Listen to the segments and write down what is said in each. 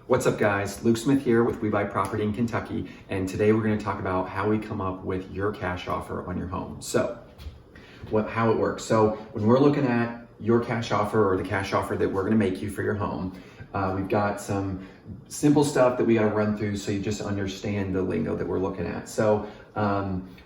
What's up guys, Luke Smith here with We Buy Property in Kentucky, and today we're going to talk about how we come up with your cash offer on your home. So, how it works. So when we're looking at your cash offer or the cash offer that we're going to make you for your home, we've got some simple stuff that we got to run through so you just understand the lingo that we're looking at. So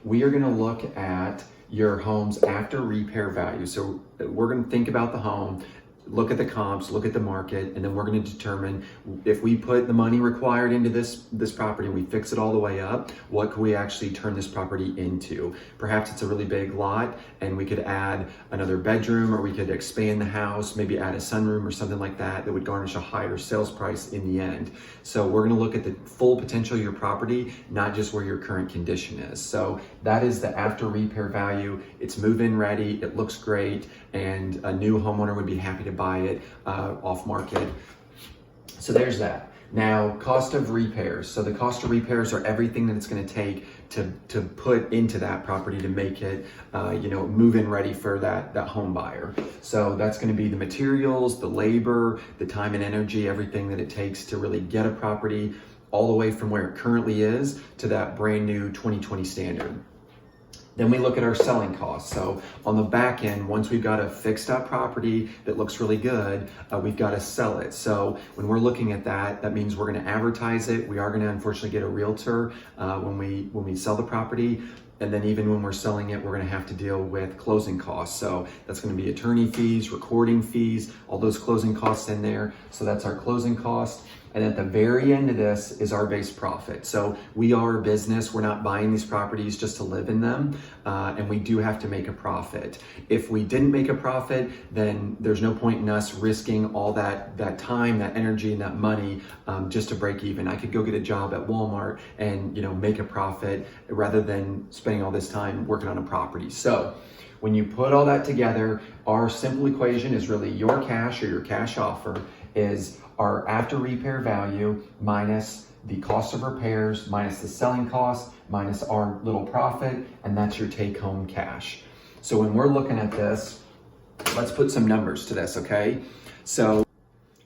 we are going to look at your home's after repair value. So we're going to think about the home, look at the comps, look at the market, and then we're going to determine if we put the money required into this property and we fix it all the way up, what can we actually turn this property into? Perhaps it's a really big lot and we could add another bedroom, or we could expand the house, maybe add a sunroom or something like that that would garnish a higher sales price in the end. So we're going to look at the full potential of your property, not just where your current condition is. So that is the after repair value. It's move-in ready, it looks great, and a new homeowner would be happy to buy it off market. So there's that. Now, cost of repairs. So the cost of repairs are everything that it's going to take to put into that property to make it, move-in ready for that home buyer. So that's going to be the materials, the labor, the time and energy, everything that it takes to really get a property all the way from where it currently is to that brand new 2020 standard. Then we look at our selling costs. So on the back end, once we've got a fixed up property that looks really good, we've got to sell it. So when we're looking at that, that means we're going to advertise it. We are going to unfortunately get a realtor when we sell the property. And then even when we're selling it, we're going to have to deal with closing costs. So that's going to be attorney fees, recording fees, all those closing costs in there. So that's our closing cost. And at the very end of this is our base profit. So we are a business. We're not buying these properties just to live in them. And we do have to make a profit. If we didn't make a profit, then there's no point in us risking all that time, that energy, and that money just to break even. I could go get a job at Walmart and make a profit rather than spending all this time working on a property. So when you put all that together, our simple equation is really your cash or your cash offer is our after repair value minus the cost of repairs, minus the selling cost, minus our little profit, and that's your take home cash. So when we're looking at this, let's put some numbers to this, okay? So,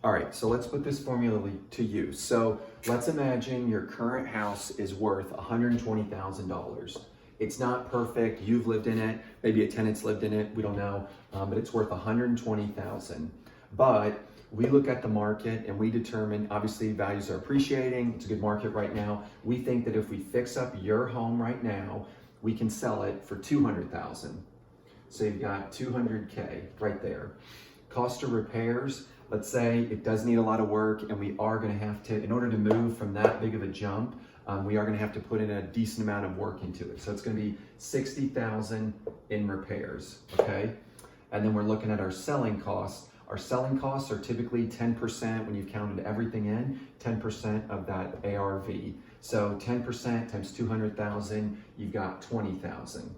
all right, so let's put this formula to use. So let's imagine your current house is worth $120,000. It's not perfect, you've lived in it, maybe a tenant's lived in it, we don't know, but it's worth $120,000. But we look at the market and we determine, obviously values are appreciating, it's a good market right now. We think that if we fix up your home right now, we can sell it for $200,000. So you've got $200K right there. Cost of repairs, let's say it does need a lot of work and we are gonna have to, in order to move from that big of a jump, we are gonna have to put in a decent amount of work into it. So it's gonna be $60,000 in repairs, okay? And then we're looking at our selling costs. Our selling costs are typically 10% when you've counted everything in, 10% of that ARV. So 10% times 200,000, you've got 20,000.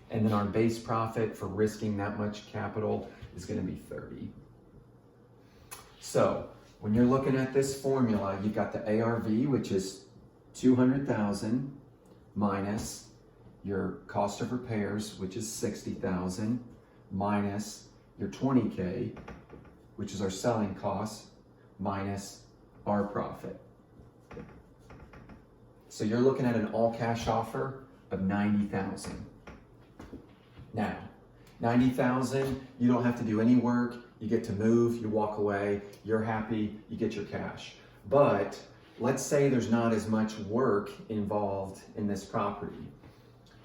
And then our base profit for risking that much capital is gonna be 30. So when you're looking at this formula, you've got the ARV, which is 200,000 minus your cost of repairs, which is 60,000, minus your 20K, which is our selling cost, minus our profit. So you're looking at an all cash offer of 90,000. Now, 90,000, you don't have to do any work. You get to move, you walk away, you're happy, you get your cash. But let's say there's not as much work involved in this property.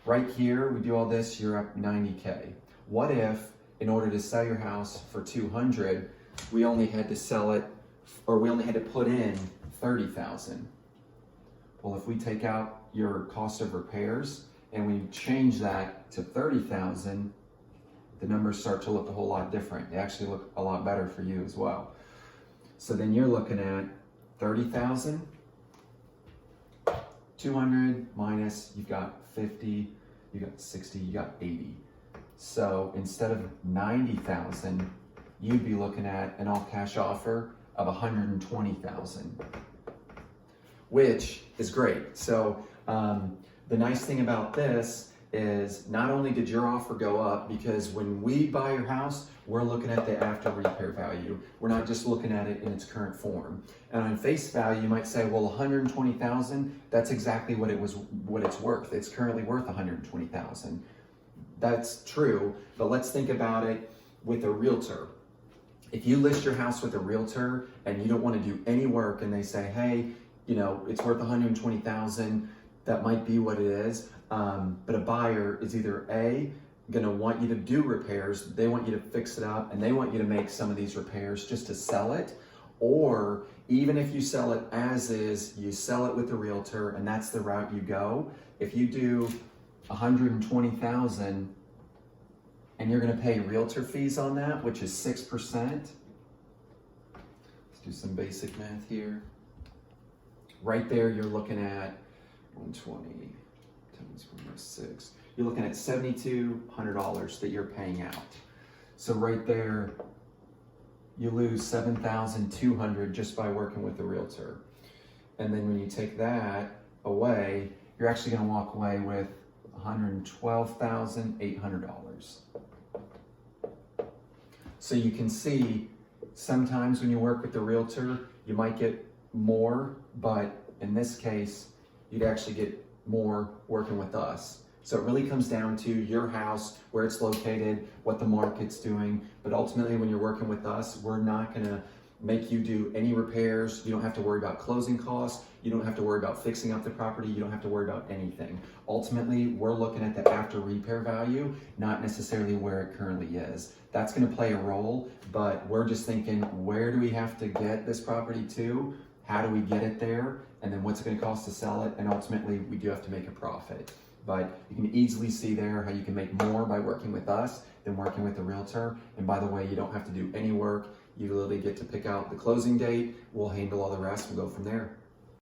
Right here, we do all this, you're up 90K. What if, in order to sell your house for 200, we only had to sell it, or we only had to put in 30,000? Well, if we take out your cost of repairs and we change that to 30,000, the numbers start to look a whole lot different. They actually look a lot better for you as well. So then you're looking at 30,000, 200 minus, you've got 50, you got 60, you got 80. So instead of 90,000, you'd be looking at an all cash offer of 120,000, which is great. So the nice thing about this is not only did your offer go up, because when we buy your house, we're looking at the after repair value. We're not just looking at it in its current form. And on face value, you might say, well, 120,000, that's exactly what it's worth. It's currently worth 120,000. That's true, but let's think about it with a realtor. If you list your house with a realtor and you don't want to do any work and they say, hey, it's worth 120,000, that might be what it is. But a buyer is either A, gonna want you to do repairs, they want you to fix it up, and they want you to make some of these repairs just to sell it. Or even if you sell it as is, you sell it with a realtor and that's the route you go. If you do 120,000 and you're gonna pay realtor fees on that, which is 6%. Let's do some basic math here. Right there, you're looking at 120 times 1.6. You're looking at $7,200 that you're paying out. So right there, you lose $7,200 just by working with the realtor. And then when you take that away, you're actually going to walk away with $112,800. So you can see sometimes when you work with the realtor, you might get more, but in this case, you'd actually get more working with us. So it really comes down to your house, where it's located, what the market's doing. But ultimately, when you're working with us, we're not gonna make you do any repairs. You don't have to worry about closing costs. You don't have to worry about fixing up the property. You don't have to worry about anything. Ultimately, we're looking at the after repair value, not necessarily where it currently is. That's gonna play a role, but we're just thinking, where do we have to get this property to? How do we get it there? And then what's it gonna cost to sell it? And ultimately, we do have to make a profit. But you can easily see there how you can make more by working with us than working with the realtor. And by the way, you don't have to do any work. You literally get to pick out the closing date. We'll handle all the rest. We'll go from there.